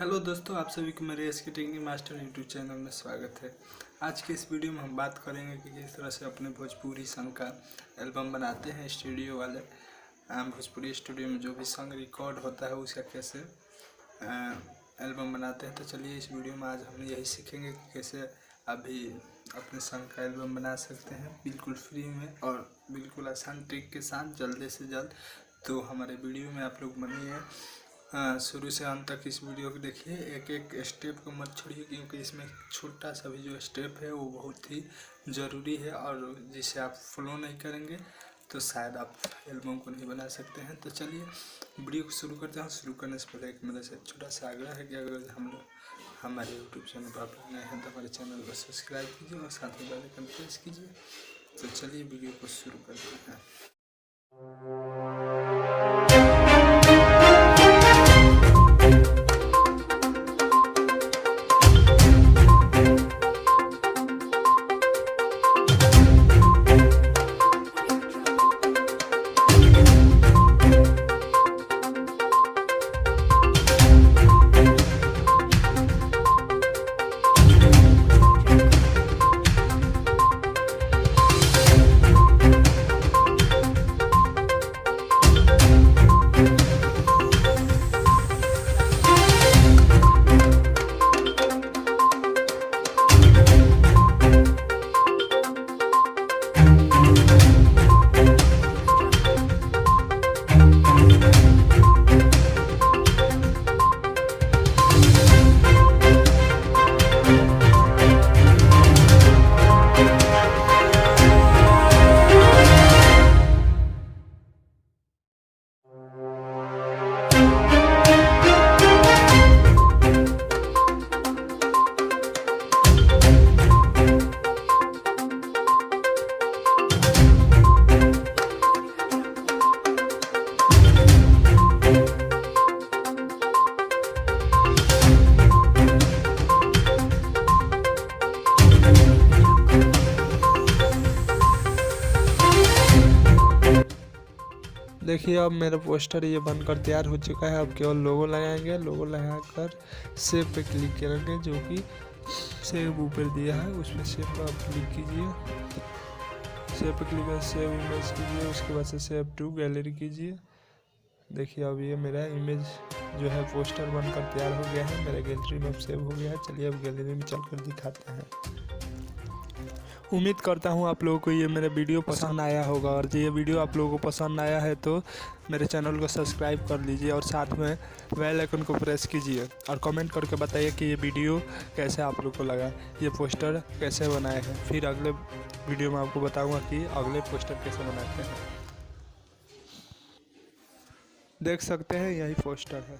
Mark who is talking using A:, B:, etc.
A: Hello दोस्तों, आप सभी को मेरे एस के टेक्निक मास्टर यूट्यूब चैनल में स्वागत है। आज के इस वीडियो में हम बात करेंगे कि किस तरह से अपने भोजपुरी सॉन्ग का एल्बम बनाते हैं। स्टूडियो वाले भोजपुरी स्टूडियो में जो भी सॉन्ग रिकॉर्ड होता है उसका कैसे एल्बम बनाते हैं। तो चलिए इस वीडियो में आज हम यही सीखेंगे कि कैसे अभी अपने सॉन्ग का एल्बम बना सकते हैं बिल्कुल फ्री में और बिल्कुल आसान ट्रिक के साथ, जल्द से जल्द। तो हमारे वीडियो में आप लोग बनिए, शुरू से अंत तक इस वीडियो को देखिए। एक एक स्टेप को मत छोड़िए, क्योंकि इसमें छोटा सा भी जो स्टेप है वो बहुत ही ज़रूरी है, और जिसे आप फॉलो नहीं करेंगे तो शायद आप एल्बम को नहीं बना सकते हैं। तो चलिए वीडियो को शुरू करते हैं। शुरू करने से पहले एक मेरे से छोटा सा आग्रह है कि अगर हम लोग हमारे यूट्यूब चैनल पर आप नए हैं तो हमारे चैनल को सब्सक्राइब कीजिए और साथ ही बेल आइकन प्रेस कीजिए। तो चलिए वीडियो को शुरू करते हैं। देखिए अब मेरा पोस्टर ये बनकर तैयार हो चुका है। अब केवल लोगो लगाएंगे। लोगो लगाकर सेव पे क्लिक करेंगे, जो कि सेव ऊपर दिया है उस पर सेव पर आप क्लिक कीजिए। सेव पे क्लिक कर सेव इमेज कीजिए, उसके बाद से सेव टू गैलरी कीजिए। देखिए अब ये मेरा इमेज जो है पोस्टर बनकर तैयार हो गया है, मेरे गैलरी में अब सेव हो गया है। चलिए अब गैलरी में चलकर दिखाते हैं। उम्मीद करता हूँ आप लोगों को ये मेरा वीडियो पसंद आया होगा, और ये वीडियो आप लोगों को पसंद आया है तो मेरे चैनल को सब्सक्राइब कर लीजिए और साथ में बेल आइकन को प्रेस कीजिए और कमेंट करके बताइए कि ये वीडियो कैसे आप लोग को लगा, ये पोस्टर कैसे बनाए हैं। फिर अगले वीडियो में आपको बताऊँगा कि अगले पोस्टर कैसे बनाते हैं। देख सकते हैं यही पोस्टर है।